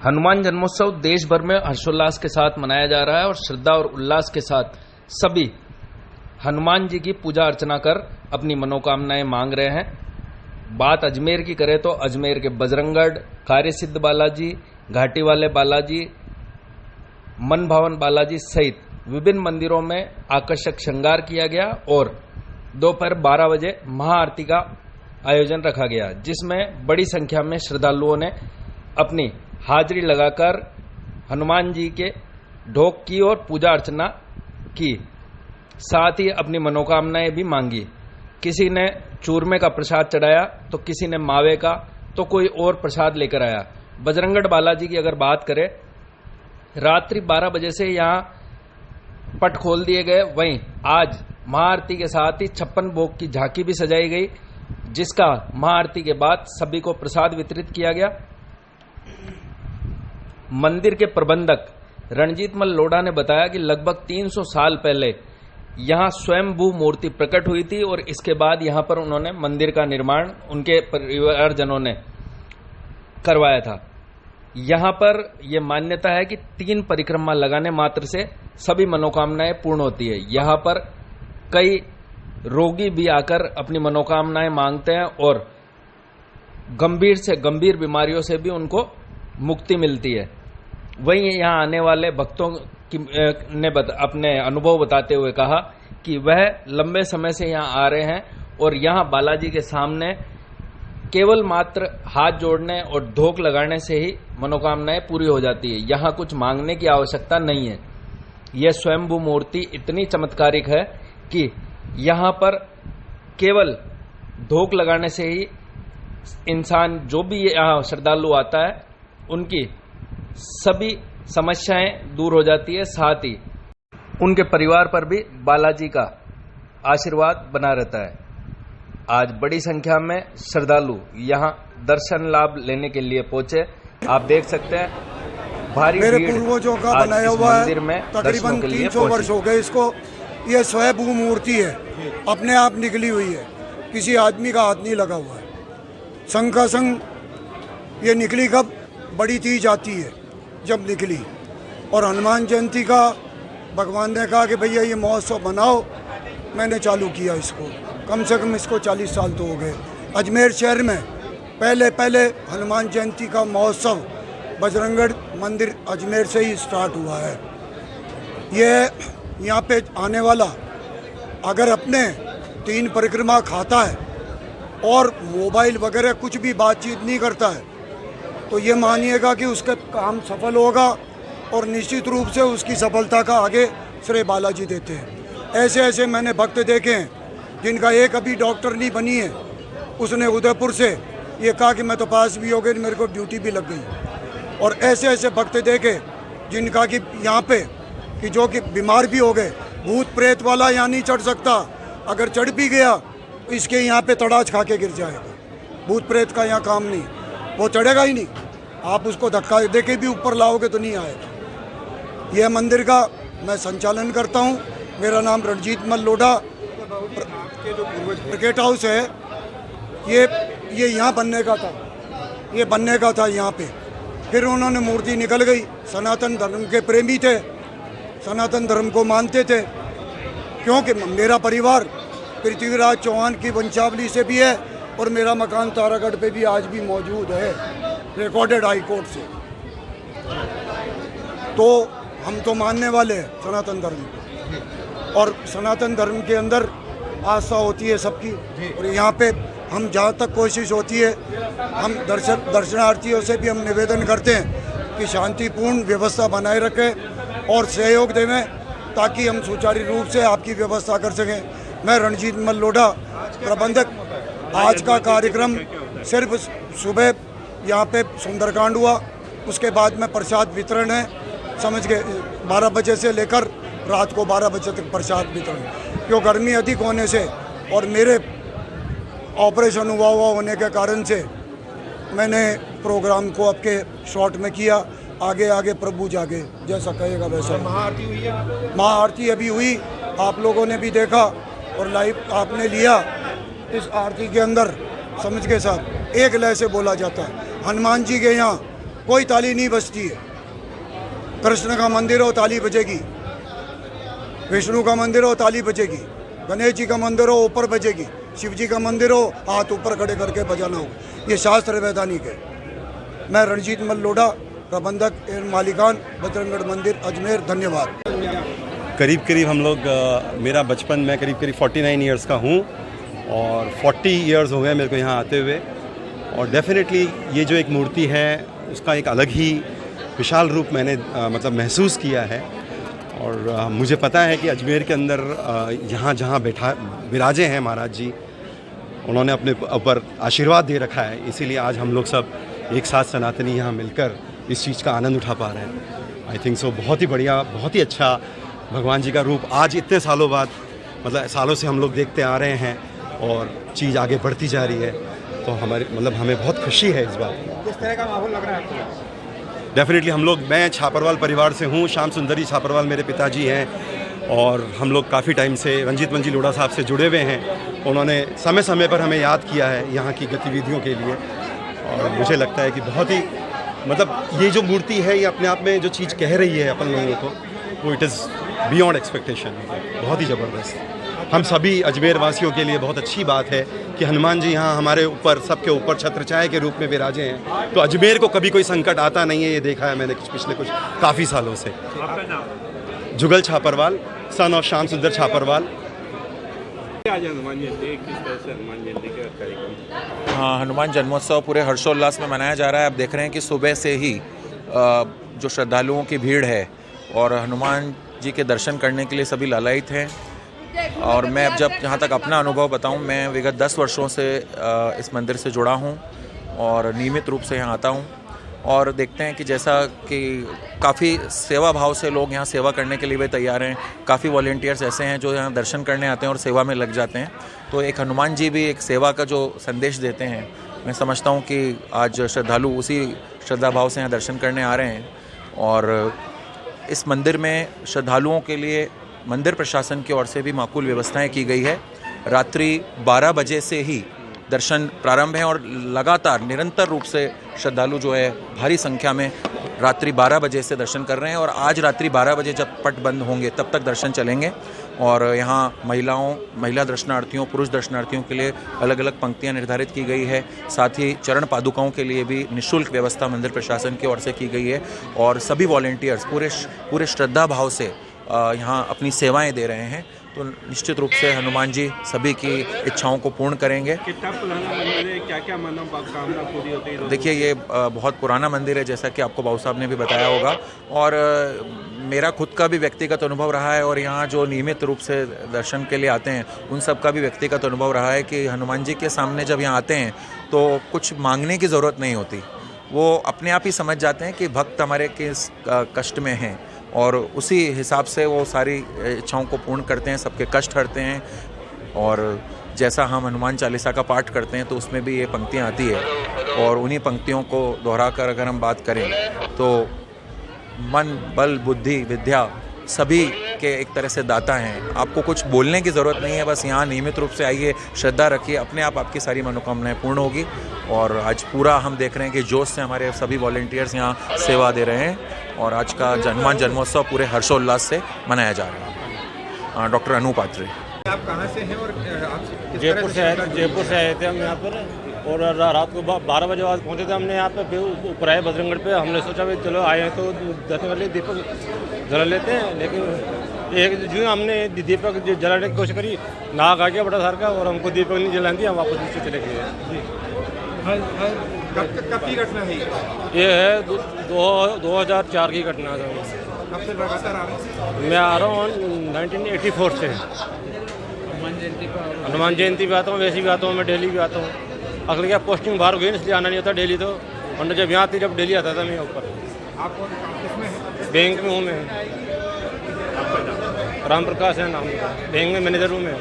हनुमान जन्मोत्सव देश भर में हर्षोल्लास के साथ मनाया जा रहा है और श्रद्धा और उल्लास के साथ सभी हनुमान जी की पूजा अर्चना कर अपनी मनोकामनाएं मांग रहे हैं। बात अजमेर की करें तो अजमेर के बजरंगगढ़, कार्यसिद्ध बालाजी, घाटी वाले बालाजी, मन भावन बालाजी सहित विभिन्न मंदिरों में आकर्षक श्रृंगार किया गया और दोपहर 12 बजे महाआरती का आयोजन रखा गया, जिसमें बड़ी संख्या में श्रद्धालुओं ने अपनी हाजिरी लगाकर हनुमान जी के ढोक की और पूजा अर्चना की, साथ ही अपनी मनोकामनाएं भी मांगी। किसी ने चूरमे का प्रसाद चढ़ाया तो किसी ने मावे का, तो कोई और प्रसाद लेकर आया। बजरंगगढ़ बालाजी की अगर बात करें, रात्रि 12 बजे से यहां पट खोल दिए गए। वहीं आज महाआरती के साथ ही 56 भोग की झांकी भी सजाई गई, जिसका महाआरती के बाद सभी को प्रसाद वितरित किया गया। मंदिर के प्रबंधक रणजीत मल लोढ़ा ने बताया कि लगभग 300 साल पहले यहां स्वयंभू मूर्ति प्रकट हुई थी और इसके बाद यहां पर उन्होंने मंदिर का निर्माण उनके परिवारजनों ने करवाया था। यहां पर यह मान्यता है कि 3 परिक्रमा लगाने मात्र से सभी मनोकामनाएं पूर्ण होती है। यहां पर कई रोगी भी आकर अपनी मनोकामनाएं मांगते हैं और गंभीर से गंभीर बीमारियों से भी उनको मुक्ति मिलती है। वहीं यहां आने वाले भक्तों ने अपने अनुभव बताते हुए कहा कि वह लंबे समय से यहां आ रहे हैं और यहां बालाजी के सामने केवल मात्र हाथ जोड़ने और ढोक लगाने से ही मनोकामनाएं पूरी हो जाती है। यहां कुछ मांगने की आवश्यकता नहीं है। यह स्वयंभू मूर्ति इतनी चमत्कारिक है कि यहां पर केवल ढोक लगाने से ही इंसान, जो भी यहां श्रद्धालु आता है, उनकी सभी समस्याएं दूर हो जाती है, साथ ही उनके परिवार पर भी बालाजी का आशीर्वाद बना रहता है। आज बड़ी संख्या में श्रद्धालु यहां दर्शन लाभ लेने के लिए पहुंचे। आप देख सकते हैं भारी मेरे भीड़ पूर्वजों का बनाया हुआ है, तकरीबन 300 वर्ष हो गए इसको। ये स्वयंभू मूर्ति है, अपने आप निकली हुई है, किसी आदमी का हाथ नहीं लगा हुआ है। संघ का संघ ये निकली कब? बड़ी तीज आती है जब निकली, और हनुमान जयंती का भगवान ने कहा कि भैया ये महोत्सव बनाओ। मैंने चालू किया इसको, कम से कम इसको 40 साल तो हो गए। अजमेर शहर में पहले हनुमान जयंती का महोत्सव बजरंगगढ़ मंदिर अजमेर से ही स्टार्ट हुआ है। ये यहाँ पे आने वाला अगर अपने 3 परिक्रमा खाता है और मोबाइल वगैरह कुछ भी बातचीत नहीं करता है, तो ये मानिएगा कि उसका काम सफल होगा और निश्चित रूप से उसकी सफलता का आगे श्रेय बालाजी देते हैं। ऐसे ऐसे मैंने भक्त देखे हैं जिनका एक अभी डॉक्टर नहीं बनी है, उसने उदयपुर से ये कहा कि मैं तो पास भी हो गई, मेरे को ड्यूटी भी लग गई। और ऐसे ऐसे भक्त देखे जिनका कि यहाँ पे कि जो कि बीमार भी हो गए। भूत प्रेत वाला यहाँ नहीं चढ़ सकता, अगर चढ़ भी गया तो इसके यहाँ पे तड़ाच खा के गिर जाएगा। भूत प्रेत का यहाँ काम नहीं, वो चढ़ेगा ही नहीं। आप उसको धक्का दे के भी ऊपर लाओगे तो नहीं आएगा। यह मंदिर का मैं संचालन करता हूँ। मेरा नाम रणजीत मल लोढ़ा। क्रिकेट हाउस है, ये यहाँ बनने का था, ये बनने का था यहाँ पे। फिर उन्होंने मूर्ति निकल गई। सनातन धर्म के प्रेमी थे, सनातन धर्म को मानते थे, क्योंकि मेरा परिवार पृथ्वीराज चौहान की वंशावली से भी है और मेरा मकान तारागढ़ पे भी आज भी मौजूद है, रिकॉर्डेड हाई कोर्ट से। तो हम तो मानने वाले हैं सनातन धर्म को, और सनातन धर्म के अंदर आस्था होती है सबकी। और यहाँ पे हम जहाँ तक कोशिश होती है, हम दर्शनार्थियों से भी हम निवेदन करते हैं कि शांतिपूर्ण व्यवस्था बनाए रखें और सहयोग देवें, ताकि हम सुचारू रूप से आपकी व्यवस्था कर सकें। मैं रणजीत मल लोढ़ा, प्रबंधक। आज का कार्यक्रम सिर्फ सुबह यहाँ पे सुंदरकांड हुआ, उसके बाद में प्रसाद वितरण है, समझ गए। 12 बजे से लेकर रात को 12 बजे तक प्रसाद वितरण। क्यों गर्मी अधिक होने से और मेरे ऑपरेशन हुआ होने के कारण से मैंने प्रोग्राम को आपके शॉर्ट में किया। आगे आगे प्रभु जागे, जैसा कहेगा वैसा। महाआरती हुई है, महाआरती अभी हुई, आप लोगों ने भी देखा और लाइव आपने लिया। इस आरती के अंदर समझ के साथ एक लय से बोला जाता है, हनुमान जी के यहाँ कोई ताली नहीं बजती है। कृष्ण का मंदिर हो ताली बजेगी, विष्णु का मंदिर हो ताली बजेगी, गणेश जी का मंदिर हो ऊपर बजेगी, शिव जी का मंदिर हो हाथ ऊपर खड़े करके बजाना हो। ये शास्त्र वैधानिक है। मैं रणजीत मल लोढ़ा, प्रबंधक एवं मालिकान बजरंगगढ़ मंदिर अजमेर। धन्यवाद। करीब हम लोग मेरा बचपन मैं करीब 49 ईयर्स का हूँ और 40 ईयर्स हो गए मेरे को यहाँ आते हुए। और डेफिनेटली ये जो एक मूर्ति है उसका एक अलग ही विशाल रूप मैंने मतलब महसूस किया है। और मुझे पता है कि अजमेर के अंदर यहाँ जहाँ विराजे हैं महाराज जी, उन्होंने अपने ऊपर आशीर्वाद दे रखा है, इसीलिए आज हम लोग सब एक साथ सनातनी यहाँ मिलकर इस चीज़ का आनंद उठा पा रहे हैं। आई थिंक सो बहुत ही बढ़िया, बहुत ही अच्छा भगवान जी का रूप आज इतने सालों बाद, मतलब सालों से हम लोग देखते आ रहे हैं और चीज़ आगे बढ़ती जा रही है। तो हमारे मतलब हमें बहुत खुशी है इस बात की। किस तरह का माहौल लग रहा है आपको? डेफिनेटली मैं छापरवाल परिवार से हूँ। श्याम सुंदरी छापरवाल मेरे पिताजी हैं और हम लोग काफ़ी टाइम से रणजीत मंजी लोढ़ा साहब से जुड़े हुए हैं। उन्होंने समय समय पर हमें याद किया है यहाँ की गतिविधियों के लिए। और मुझे लगता है कि बहुत ही मतलब ये जो मूर्ति है ये अपने आप में जो चीज़ कह रही है अपन लोगों को, वो इट इज़ बियॉन्ड एक्सपेक्टेशन, बहुत ही ज़बरदस्त। हम सभी अजमेर वासियों के लिए बहुत अच्छी बात है कि हनुमान जी यहाँ हमारे ऊपर, सबके ऊपर छत्र छाया के रूप में विराजे हैं। तो अजमेर को कभी कोई संकट आता नहीं है, ये देखा है मैंने पिछले कुछ काफ़ी सालों से। जुगल छापरवाल, सन ऑफ श्याम सुंदर छापरवाल। आज हनुमान जयंती, किस तरह से हनुमान जयंती का कार्यक्रम? हाँ, हनुमान जन्मोत्सव पूरे हर्षोल्लास में मनाया जा रहा है। आप देख रहे हैं कि सुबह से ही जो श्रद्धालुओं की भीड़ है और हनुमान जी के दर्शन करने के लिए सभी लालायित हैं। और मैं अब जहाँ तक अपना अनुभव बताऊं, मैं विगत 10 वर्षों से इस मंदिर से जुड़ा हूं और नियमित रूप से यहाँ आता हूं और देखते हैं कि जैसा कि काफ़ी सेवा भाव से लोग यहाँ सेवा करने के लिए भी तैयार हैं। काफ़ी वॉलंटियर्स ऐसे हैं जो यहाँ दर्शन करने आते हैं और सेवा में लग जाते हैं। तो एक हनुमान जी भी एक सेवा का जो संदेश देते हैं, मैं समझता हूँ कि आज श्रद्धालु उसी श्रद्धा भाव से यहाँ दर्शन करने आ रहे हैं। और इस मंदिर में श्रद्धालुओं के लिए मंदिर प्रशासन की ओर से भी माकूल व्यवस्थाएं की गई है। रात्रि 12 बजे से ही दर्शन प्रारंभ है और लगातार निरंतर रूप से श्रद्धालु जो है भारी संख्या में रात्रि 12 बजे से दर्शन कर रहे हैं। और आज रात्रि 12 बजे जब पट बंद होंगे तब तक दर्शन चलेंगे। और यहाँ महिला दर्शनार्थियों, पुरुष दर्शनार्थियों के लिए अलग अलग पंक्तियाँ निर्धारित की गई है। साथ ही चरण पादुकाओं के लिए भी निःशुल्क व्यवस्था मंदिर प्रशासन की ओर से की गई है। और सभी वॉलंटियर्स पूरे श्रद्धा भाव से यहाँ अपनी सेवाएं दे रहे हैं। तो निश्चित रूप से हनुमान जी सभी की इच्छाओं को पूर्ण करेंगे। कितना पुराना मंदिर है, क्या मनोकामना पूरी होती है? देखिए, ये बहुत पुराना मंदिर है, जैसा कि आपको बाबू साहब ने भी बताया होगा। और मेरा खुद का भी व्यक्तिगत अनुभव रहा है और यहाँ जो नियमित रूप से दर्शन के लिए आते हैं उन सब का भी व्यक्तिगत अनुभव रहा है कि हनुमान जी के सामने जब यहाँ आते हैं तो कुछ मांगने की ज़रूरत नहीं होती। वो अपने आप ही समझ जाते हैं कि भक्त हमारे किस कष्ट में हैं और उसी हिसाब से वो सारी इच्छाओं को पूर्ण करते हैं, सबके कष्ट हरते हैं। और जैसा हम हनुमान चालीसा का पाठ करते हैं तो उसमें भी ये पंक्तियाँ आती है और उन्हीं पंक्तियों को दोहराकर अगर हम बात करें तो मन, बल, बुद्धि, विद्या सभी के एक तरह से दाता हैं। आपको कुछ बोलने की ज़रूरत नहीं है, बस यहाँ नियमित रूप से आइए, श्रद्धा रखिए, अपने आप आपकी सारी मनोकामनाएं पूर्ण होगी। और आज पूरा हम देख रहे हैं कि जोश से हमारे सभी वॉलंटियर्स यहाँ सेवा दे रहे हैं और आज का हनुमान जन्मोत्सव पूरे हर्षोल्लास से मनाया जा रहा है। डॉक्टर अनूप पात्रे। आप कहाँ से हैं और जयपुर से आए थे हम यहाँ पर और रात को 12 बजे बाद पहुँचे थे हमने यहाँ पे। फिर ऊपर आए बजरंगगढ़ पे, हमने सोचा भाई चलो आए हैं तो दर्शन कर लिए, दीपक जला लेते हैं। लेकिन एक जो हमने दीपक जलाने की कोशिश करी, नाक आ गया बड़ा सार का और हमको दीपक नहीं जलाने दिया, हम वापस नीचे चले गए। कब की घटना है ये है 2004 की घटना है। कब से लगातार आ रहे हैं? मैं आ रहा हूँ 1984 से। हनुमान जयंती पे आता हूँ, वैसे भी आता हूँ, मैं डेली भी आता हूँ। असल क्या पोस्टिंग बाहर गई इसलिए आना नहीं होता डेली, तो वरना जब यहाँ थी जब डेली आता था मैं ऊपर। आप किसमें हैं? बैंक में हूँ मैं, राम प्रकाश है नाम, बैंक में मैनेजर हूँ मैं।